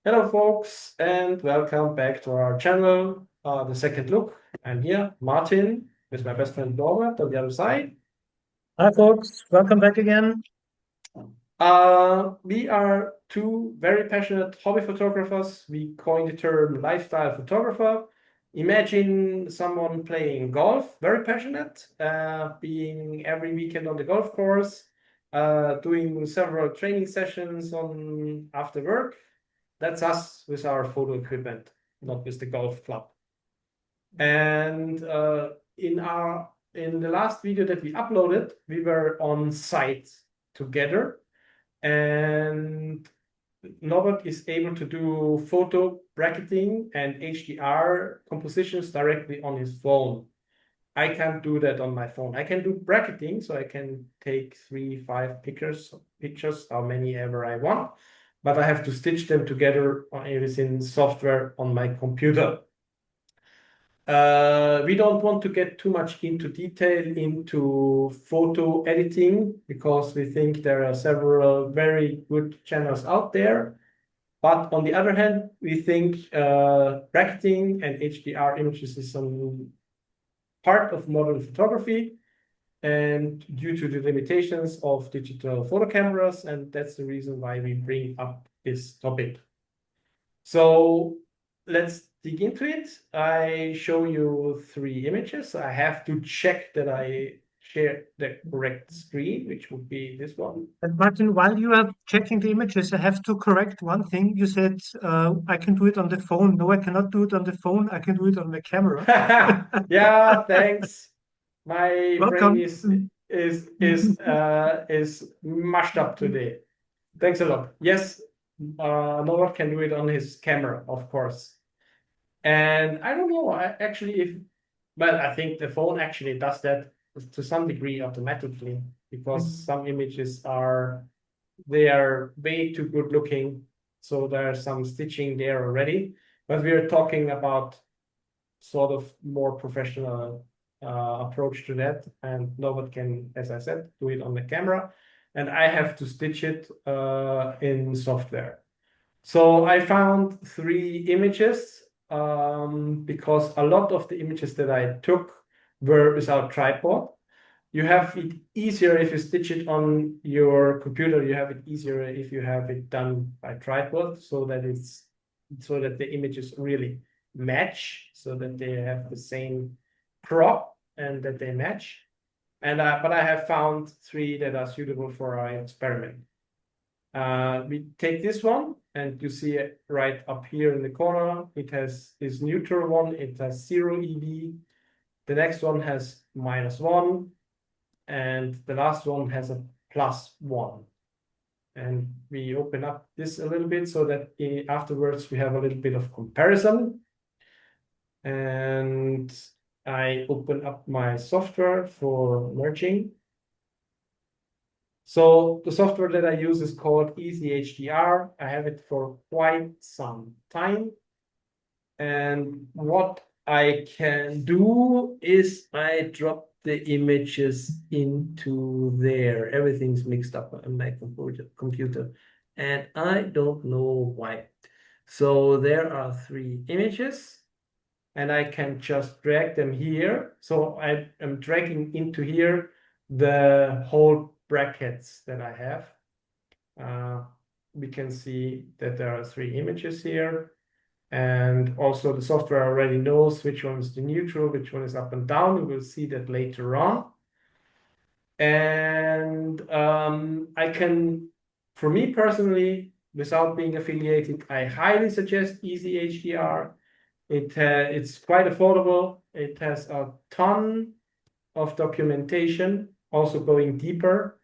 Hello, folks, and welcome back to our channel, The Second Look. I'm here, Martin, with my best friend Norbert on the other side. Hi, folks. Welcome back again. We are two very passionate hobby photographers. We coined the term lifestyle photographer. Imagine someone playing golf, very passionate, being every weekend on the golf course, doing several training sessions on after work. That's us with our photo equipment, not with the golf club. And in the last video that we uploaded, we were on site together, and Norbert is able to do photo bracketing and HDR compositions directly on his phone. I can't do that on my phone. I can do bracketing, so I can take 3, 5 pictures, how many ever I want, but I have to stitch them together within software on my computer. We don't want to get too much into detail into photo editing because we think there are several very good channels out there. But on the other hand, we think bracketing and HDR images is some part of modern photography, and due to the limitations of digital photo cameras, and that's the reason why we bring up this topic. So let's dig into it. I show you 3 images. I have to check that I share the correct screen, which would be this one. And Martin, while you are checking the images, I have to correct one thing. You said I can do it on the phone. No, I cannot do it on the phone. I can do it on the camera. Yeah, thanks. My brain Welcome. is mashed up today. Thanks a lot. Yes, Norbert can do it on his camera, of course. And I don't know, but I think the phone actually does that to some degree automatically, because some images they are way too good looking. So there's some stitching there already. But we are talking about sort of more professional approach to that. And Norbert can, as I said, do it on the camera. And I have to stitch it in software. So I found 3 images because a lot of the images that I took were without tripod. You have it easier if you stitch it on your computer. You have it easier if you have it done by tripod, so that the images really match, so that they have the same crop and that they match. And but I have found 3 that are suitable for our experiment. We take this one, and you see it right up here in the corner. It has this neutral one. It has 0 EB. The next one has -1, and the last one has a +1. And we open up this a little bit so that afterwards we have a little bit of comparison. And I open up my software for merging. So the software that I use is called EasyHDR. I have it for quite some time. And what I can do is I drop the images into there. Everything's mixed up on my computer. And I don't know why. So there are 3 images, and I can just drag them here. So I am dragging into here the whole brackets that I have. We can see that there are 3 images here. And also the software already knows which one is the neutral, which one is up and down. We will see that later on. And I can, for me personally, without being affiliated, I highly suggest EasyHDR. It's quite affordable. It has a ton of documentation, also going deeper.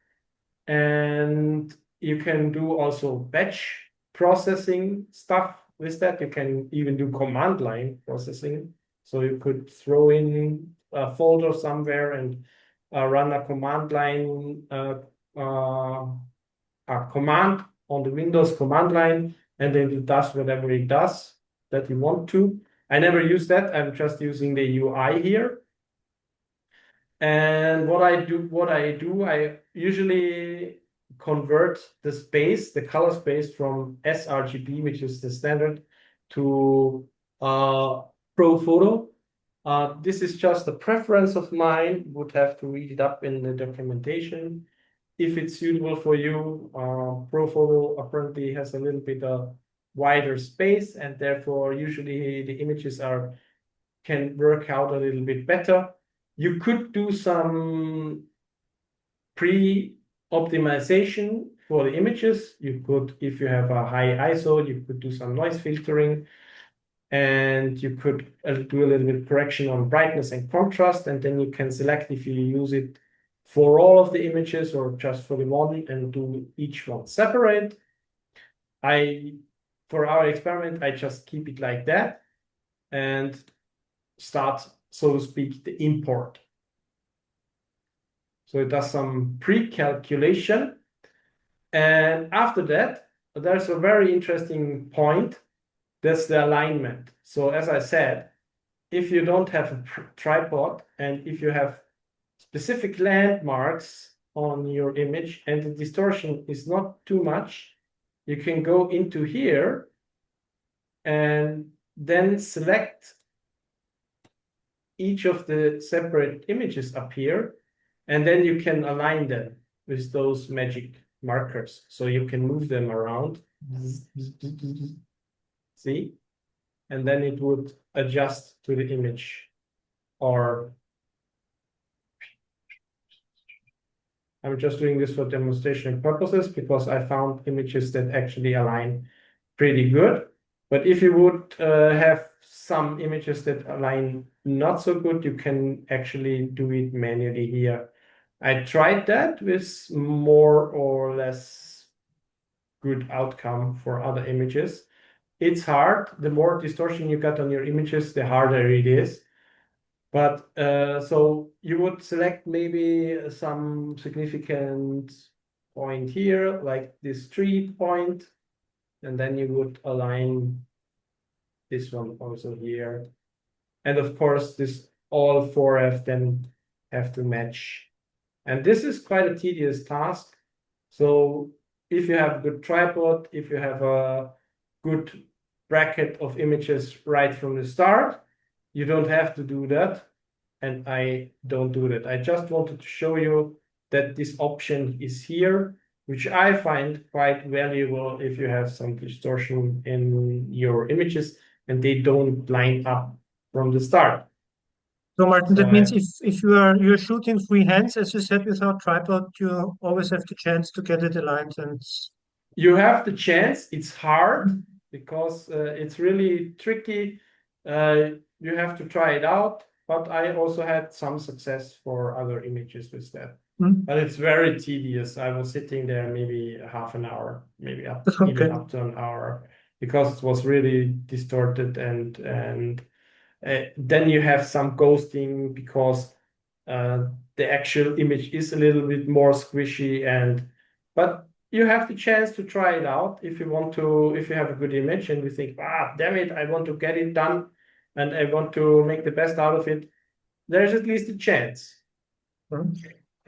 And you can do also batch processing stuff with that. You can even do command line processing. So you could throw in a folder somewhere and run a command line, a command on the Windows command line, and then it does whatever it does that you want to. I never use that. I'm just using the UI here. And what I do, I usually convert the space, the color space from sRGB, which is the standard, to Pro Photo. This is just a preference of mine. Would have to read it up in the documentation. If it's suitable for you, Pro Photo apparently has a little bit of wider space, and therefore usually the images can work out a little bit better. You could do some pre-optimization for the images. You could, if you have a high ISO, you could do some noise filtering, and you could do a little bit of correction on brightness and contrast, and then you can select if you use it for all of the images or just for the one, and do each one separate. For our experiment, I just keep it like that and start, so to speak, the import. So it does some pre-calculation. And after that, there's a very interesting point. That's the alignment. So as I said, if you don't have a tripod and if you have specific landmarks on your image and the distortion is not too much, you can go into here and then select each of the separate images up here, and then you can align them with those magic markers. So you can move them around. See? And then it would adjust to the image. Or I'm just doing this for demonstration purposes because I found images that actually align pretty good. But if you would have some images that align not so good, you can actually do it manually here. I tried that with more or less good outcome for other images. It's hard. The more distortion you got on your images, the harder it is. But so you would select maybe some significant point here, like this tree point, and then you would align this one also here. And of course, all four of them have to match. And this is quite a tedious task. So if you have a good tripod, if you have a good bracket of images right from the start, you don't have to do that. And I don't do that. I just wanted to show you that this option is here, which I find quite valuable if you have some distortion in your images and they don't line up from the start. So Martin, that means if you're shooting freehands, as you said, without tripod, you always have the chance to get it aligned, and you have the chance. It's hard because it's really tricky. You have to try it out, but I also had some success for other images with that. But it's very tedious. I was sitting there maybe half an hour, maybe even up to an hour, because it was really distorted, and then you have some ghosting because the actual image is a little bit more squishy, but you have the chance to try it out if you want to. If you have a good image and you think, damn it, I want to get it done and I want to make the best out of it, there's at least a chance.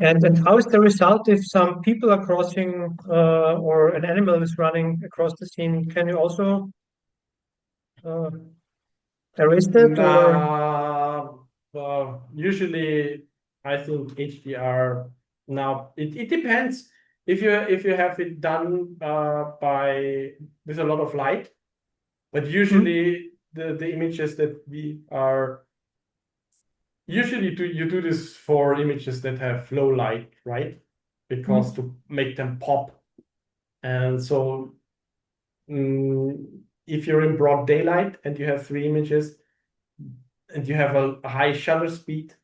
And how is the result if some people are crossing or an animal is running across the scene? Can you also erase that? Usually, I think HDR now it depends if you have it done with a lot of light, but usually the images that we are usually you do this for images that have low light, right? Because to make them pop. And so if you're in broad daylight and you have 3 images and you have a high shutter speed,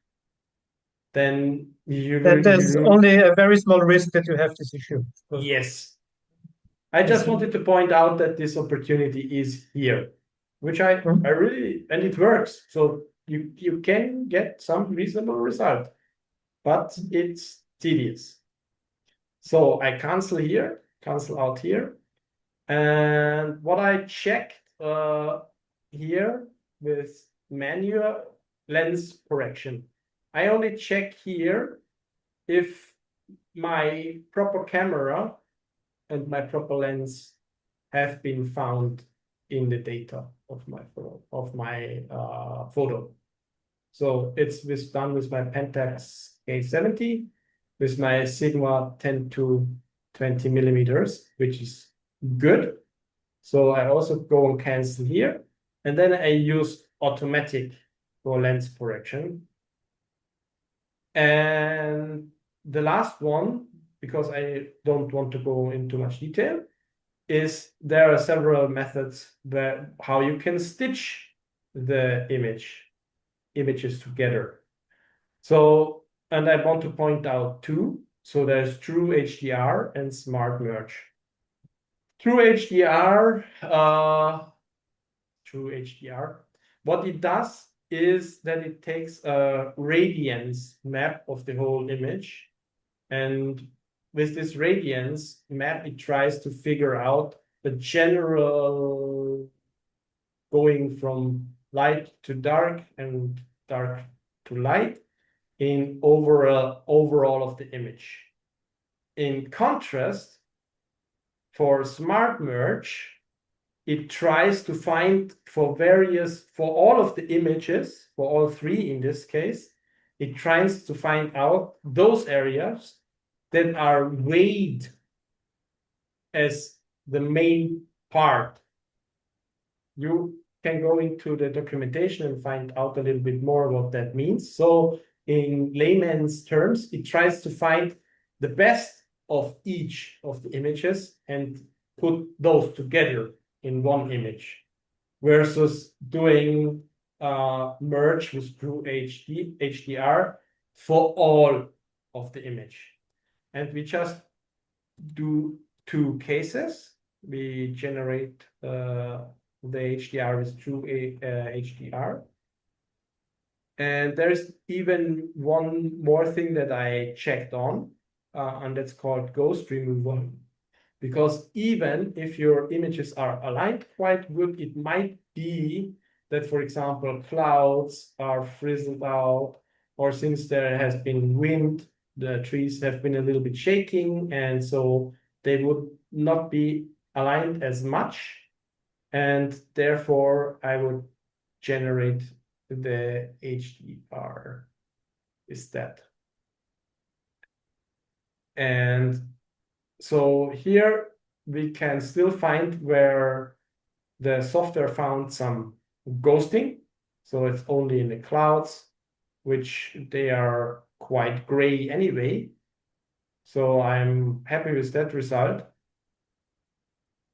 then there's only a very small risk that you have this issue. Yes. I just wanted to point out that this opportunity is here, which I really, and it works. So you can get some reasonable result, but it's tedious. So I cancel here, cancel out here. And what I checked here with manual lens correction, I only check here if my proper camera and my proper lens have been found in the data of my photo. So it's done with my Pentax K70 with my Sigma 10 to 20 millimeters, which is good. So I also go and cancel here. And then I use automatic for lens correction. And the last one, because I don't want to go into much detail, is there are several methods that how you can stitch the images together. So, and I want to point out two. So there's True HDR and Smart Merge. True HDR, True HDR. What it does is that it takes a radiance map of the whole image, and with this radiance map, it tries to figure out the general going from light to dark and dark to light in overall of the image. In contrast, for Smart Merge, it tries to find for all of the images, for all three in this case, it tries to find out those areas that are weighed as the main part. You can go into the documentation and find out a little bit more what that means. So in layman's terms, it tries to find the best of each of the images and put those together in one image, versus doing merge with True HDR for all of the image. And we just do two cases. We generate the HDR with True HDR. And there's even one more thing that I checked on, and that's called ghost removal. Because even if your images are aligned quite good, it might be that, for example, clouds are frizzled out, or since there has been wind, the trees have been a little bit shaking, and so they would not be aligned as much. And therefore, I would generate the HDR instead. And so here we can still find where the software found some ghosting. So it's only in the clouds, which they are quite gray anyway. So I'm happy with that result.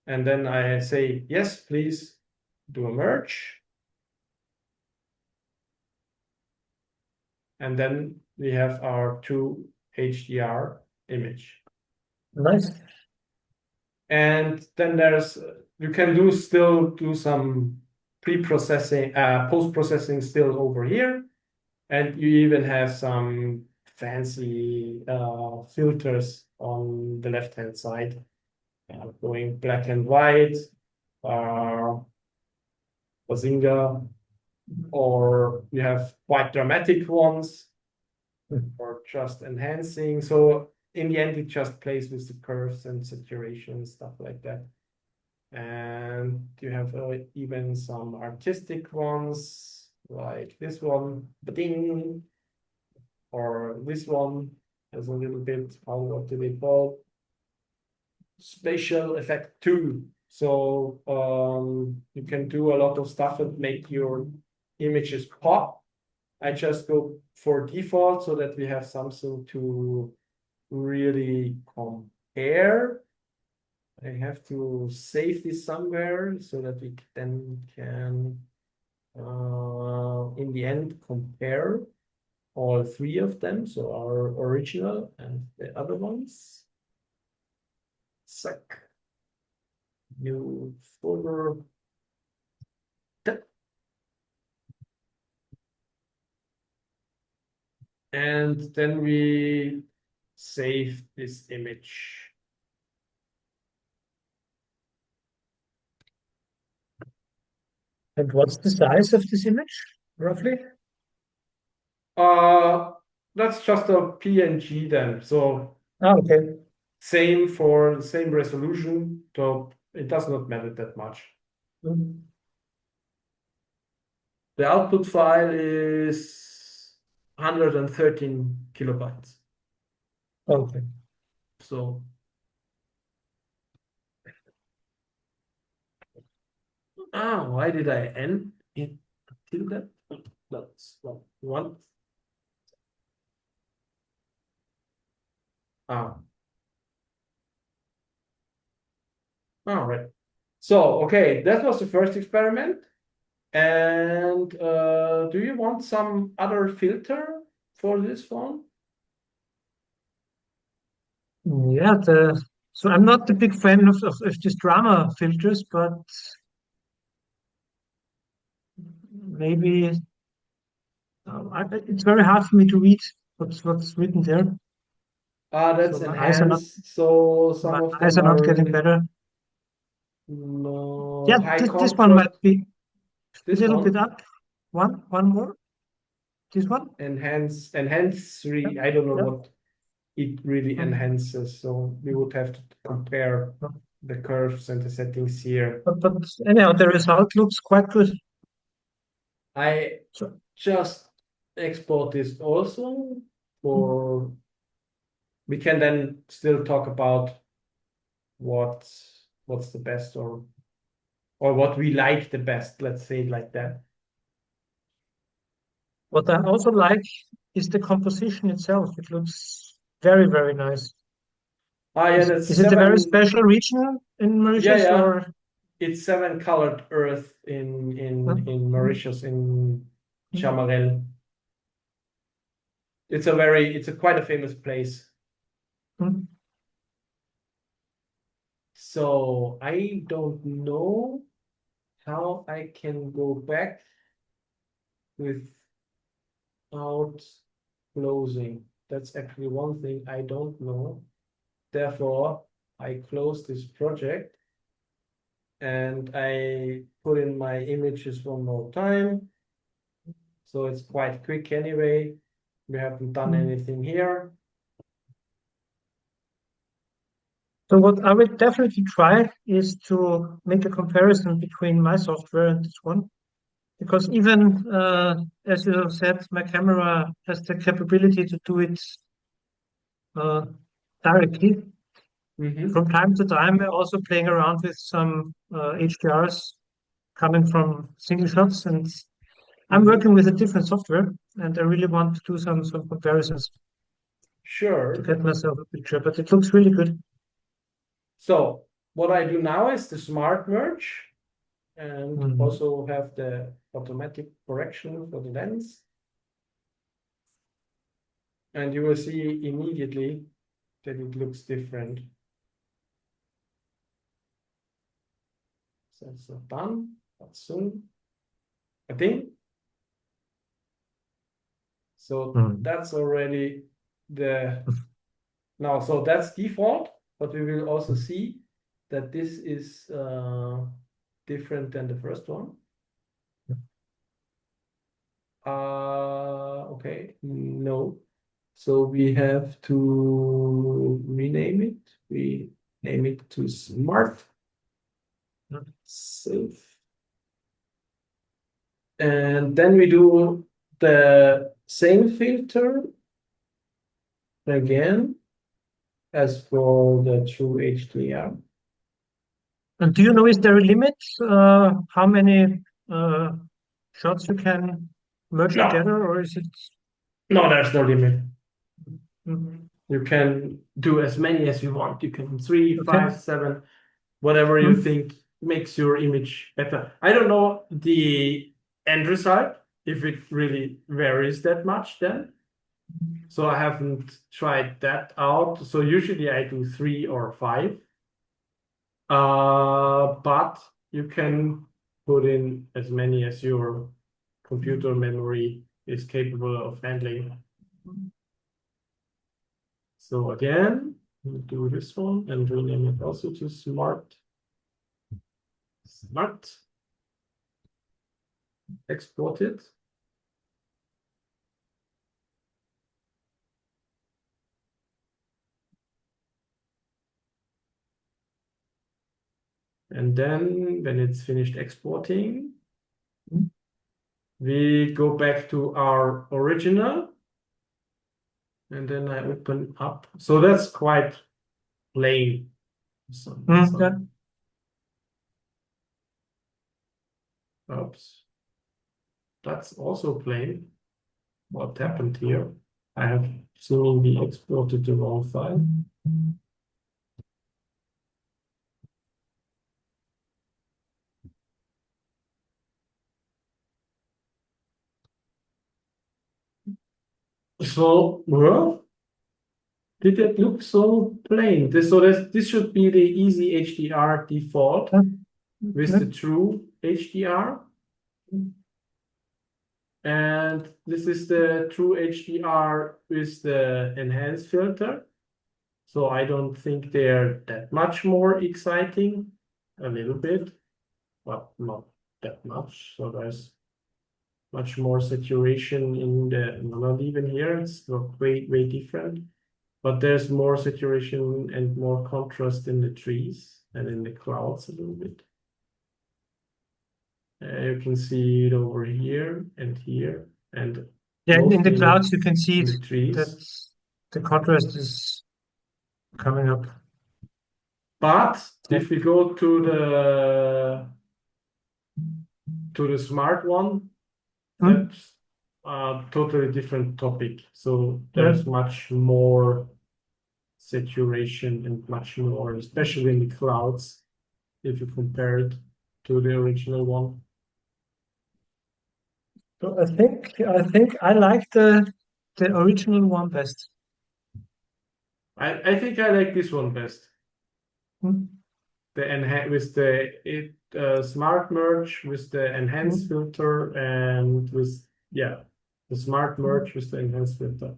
And then I say, yes, please do a merge. And then we have our True HDR image. Nice. And then you can still do some pre-processing, post-processing still over here. And you even have some fancy filters on the left-hand side, going black and white, Bazinga, or you have quite dramatic ones, or just enhancing. So in the end, it just plays with the curves and saturation, stuff like that. And you have even some artistic ones, like this one, ding, or this one has a little bit, what do they call? Spatial effect too. So you can do a lot of stuff and make your images pop. I just go for default so that we have something to really compare. I have to save this somewhere so that we then can, in the end, compare all three of them. So our original and the other ones. Suck. New folder. And then we save this image. And what's the size of this image, roughly? That's just a PNG then. So Okay. Same for the same resolution, so it does not matter that much. Mm. The output file is 113 kilobytes. Okay. So, why did I end it till that? That's not one. Ah, all right. So, okay, that was the first experiment. And do you want some other filter for this one? Yeah, so I'm not a big fan of this drama filters, but maybe it's very hard for me to read what's written there. So That's enhanced. So my some of eyes them are are not getting really better. no Yeah, high this one might contrast. be a This little bit one up. One more. This one. enhance Yeah, three. I don't know yeah. what it really Mm. enhances. So we would have to compare the curves and the settings here. But anyhow, the result looks quite good. I So just export this also mm, for we can then still talk about what's the best or what we like the best, let's say it like that. what I also like is the composition itself. It looks very, very nice. Yeah, that's Is it a very seven. special region in Yeah, Mauritius yeah. or? It's seven colored earth in in Mm, Mauritius in mm, Chamarel. It's a quite a famous place. mm. So I don't know how I can go back without closing. That's actually one thing I don't know. Therefore, I close this project and I put in my images one more time. So it's quite quick anyway. We haven't done Mm. anything here. So what I would definitely try is to make a comparison between my software and this one, because even as you have said, my camera has the capability to do it uh, directly. Mm-hmm. From time to time, we're also playing around with some HDRs coming from single shots, and I'm Mm-hmm. working with a different software, and I really want to do some comparisons to Sure. get myself a picture. But it looks really good. So what I do now is the smart merge and Mhm. also have the automatic correction for the lens. And you will see immediately that it looks different. So it's not done, but soon, I think. So Mhm. that's already the now. So that's default, but we will also see that this is different than the first one. Okay, no. So we have to rename it. We name it to smart. Save. And then we do the same filter again as for the true HDR. And do you know, is there a limit how many uh, shots you can merge No, together, or is it? no, there's no limit. Mhm. You can do as many as you want. You can 3, Okay. 5, 7, whatever you Mhm. think makes your image better. I don't know the end result, if it really varies that much then. So I haven't tried that out. So usually I do 3 or 5. But you can put in as many as your computer memory is capable of handling. So again, we'll do this one and rename it also to smart. Smart. Export it. And then when it's finished exporting, Mhm. we go back to our original. And then I open up. So that's quite plain. Yeah. Oops. That's also plain. What happened here? I have seemingly exported the wrong file. So, well, did it look so plain? This should be the EasyHDR default with the true HDR. And this is the true HDR with the enhanced filter. So I don't think they're that much more exciting. A little bit, but not that much. So there's much more saturation in the, not even here, it's not way different. But there's more saturation and more contrast in the trees and in the clouds a little bit. You can see it over here and here, and Yeah, in the mostly clouds you can see in it, the trees. that the contrast is coming up. But Yeah. if we go to the smart one, that's a totally different topic. So there's much more saturation and much more, especially in the clouds, if you compare it to the original one. So I think I like the original one best. I think I like this one best. Hmm. With the smart merge with the enhanced filter and with the smart merge with the enhanced filter.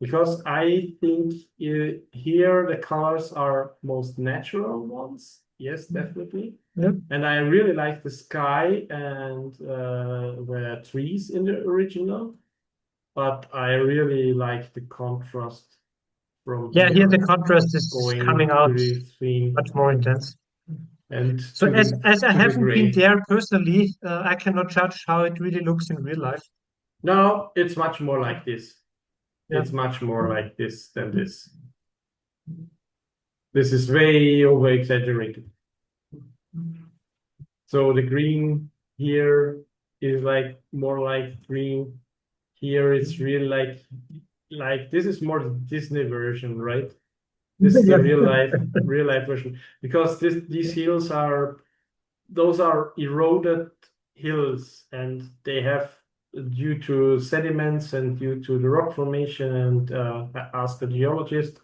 Because I think here the colors are most natural ones. Yes, definitely. Yep. And I really like the sky and the trees in the original. But I really like the contrast from Yeah, here the here contrast is coming going out to the screen much more intense. and So to as I the haven't been gray. there personally, I cannot judge how it really looks in real life. No, it's much more like this. Yeah. It's much more like this than this. This is way over exaggerated. So the green here is like more like green. Here it's really like this is more the Disney version, right? This is the real life version because these hills are those are eroded hills and they have due to sediments and due to the rock formation and ask the geologist,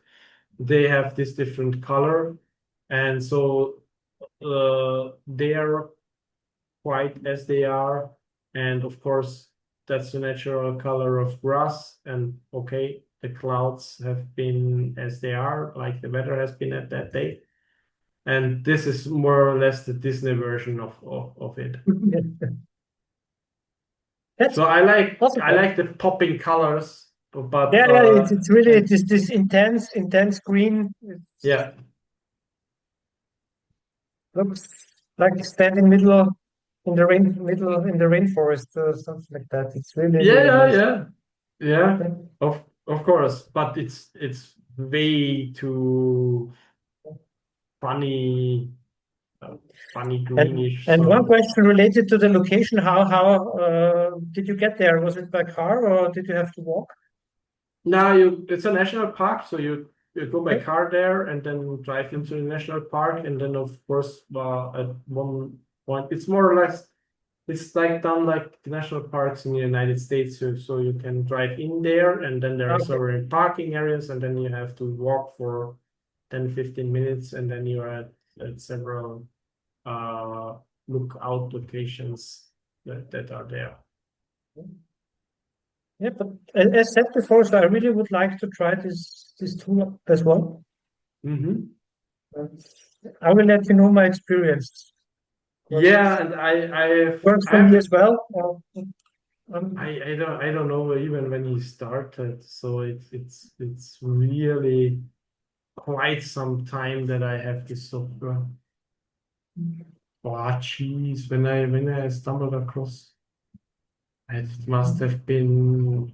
they have this different color, and so they are white as they are, and of course that's the natural color of grass. And okay, the clouds have been as they are, like the weather has been at that day. And this is more or less the Disney version of it. That's So awesome. I like the popping colors, but Yeah, it's really this intense green. yeah, Looks like standing in the rainforest or something like that. It's really nice. yeah, of course, but it's way too funny, funny greenish. And one So question related to the location: how did you get there? Was it by car or did you have to walk? now it's a national park, so you go by car there and then drive into the national park, and then of course at one point it's more or less it's like done like the national parks in the United States, so you can drive in there and then there are Okay. several parking areas and then you have to walk for 10-15 minutes and then you're at several lookout locations that are there. Yeah, but as said before, so I really would like to try this tool as well. Mm-hmm. I will let you know my experience. Yeah, and Works I for me have as well. I don't know even when he started, so it's really quite some time that I have this software. Oh, geez, when I stumbled across, it must have been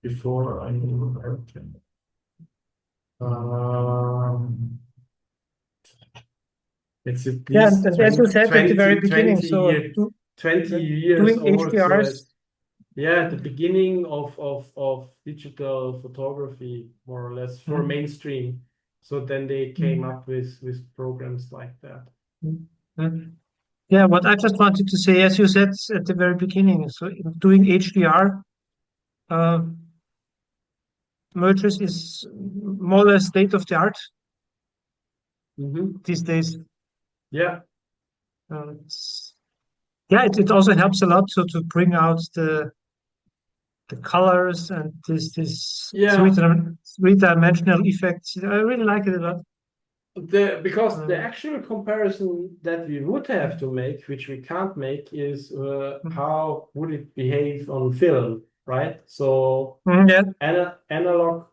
before I moved. Um, it's at Yeah, least and as you 20, said at the very 20, beginning, 20 so year, 20 yeah, years doing old. So HDRs. it's, yeah, the beginning of digital photography, more or less, for Mm, mainstream. So then they came mm, up with programs like that. mm, mm. Yeah, what I just wanted to say, as you said at the very beginning, so doing HDR uh, mergers is more or less state of the art Hmm. these days. Yeah, Yeah, it also helps a lot to bring out the colors and this yeah. three dimensional effects. I really like it a lot. Because the Um, actual comparison that we would have to make, which we can't make, is how would it behave on film, right? So yeah. analog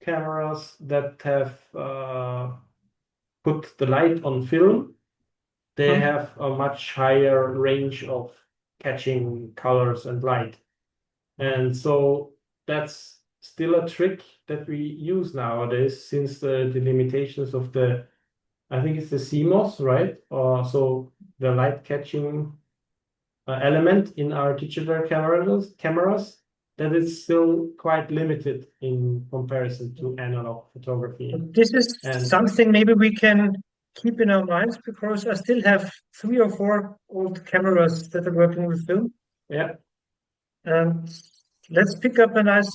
cameras that have put the light on film, they Mm, have a much higher range of catching colors and light. And so that's still a trick that we use nowadays since the limitations of the, I think it's the CMOS, right? So the light catching element in our digital cameras, that is still quite limited in comparison to analog photography. this is And something maybe we can keep in our minds because I still have 3 or 4 old cameras that are working with film. yeah, And let's pick up a nice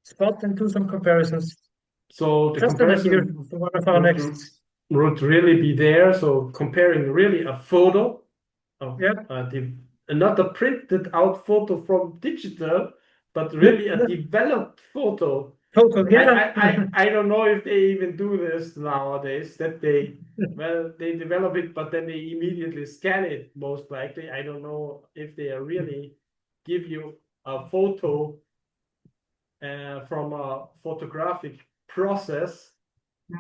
spot and do some comparisons. so the Just an idea comparison for one of our would next. would really be there. So comparing really a photo of Yeah. not a printed out photo from digital, but Yeah. really a developed photo. Total. I, Yeah. I, I, I don't know if they even do this nowadays, that they, well, they develop it, but then they immediately scan it, most likely. I don't know if they are really give you a photo from a photographic process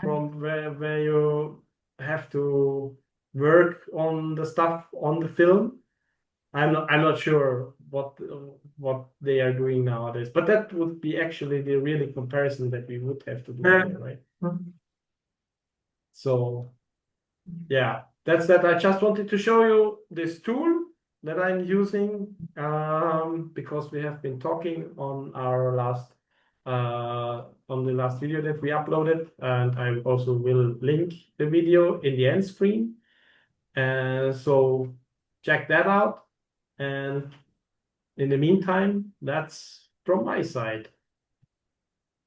from where you have to work on the stuff on the film. I'm not sure what they are doing nowadays, but that would be actually the really comparison that we would have to do Yeah. here, right? So yeah, that's that. I just wanted to show you this tool that I'm using because we have been talking on our last on the last video that we uploaded, and I also will link the video in the end screen. And so check that out. And in the meantime, that's from my side.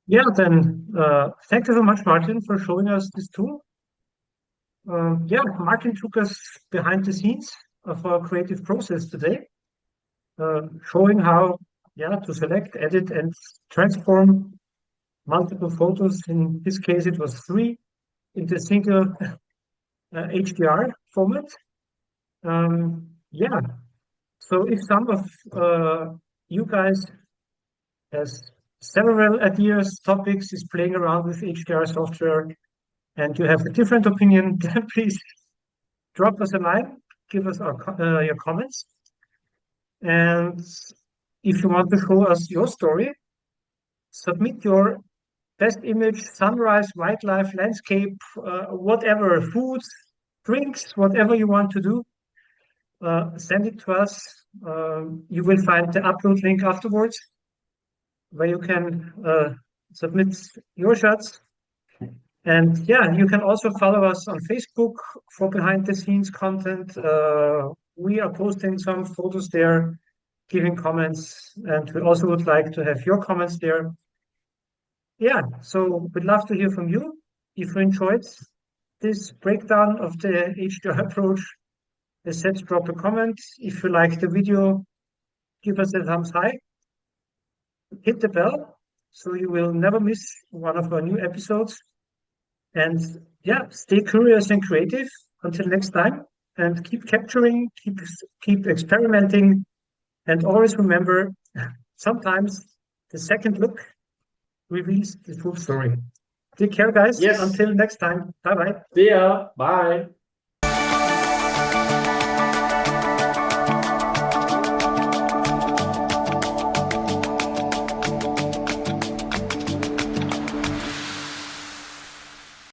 Yeah, then thank you so much, Martin, for showing us this tool. Yeah, Martin took us behind the scenes of our creative process today, showing how, yeah, to select, edit, and transform multiple photos. In this case, it was 3 into a single HDR format. Yeah, so if some of you guys has several ideas, topics, is playing around with HDR software, and you have a different opinion, then please drop us a line, give us your comments. And if you want to show us your story, submit your best image, sunrise, wildlife, landscape, whatever, foods, drinks, whatever you want to do. Send it to us. You will find the upload link afterwards where you can submit your shots. And yeah, you can also follow us on Facebook for behind the scenes content. We are posting some photos there, giving comments, and we also would like to have your comments there. Yeah, so we'd love to hear from you. If you enjoyed this breakdown of the HDR approach, as said, drop a comment. If you like the video, give us a thumbs high, hit the bell so you will never miss one of our new episodes. And yeah, stay curious and creative until next time. And keep capturing, keep experimenting, and always remember sometimes the second look reveals the full story. Take care, guys. Yes, Until next time. Bye bye. see ya. Bye.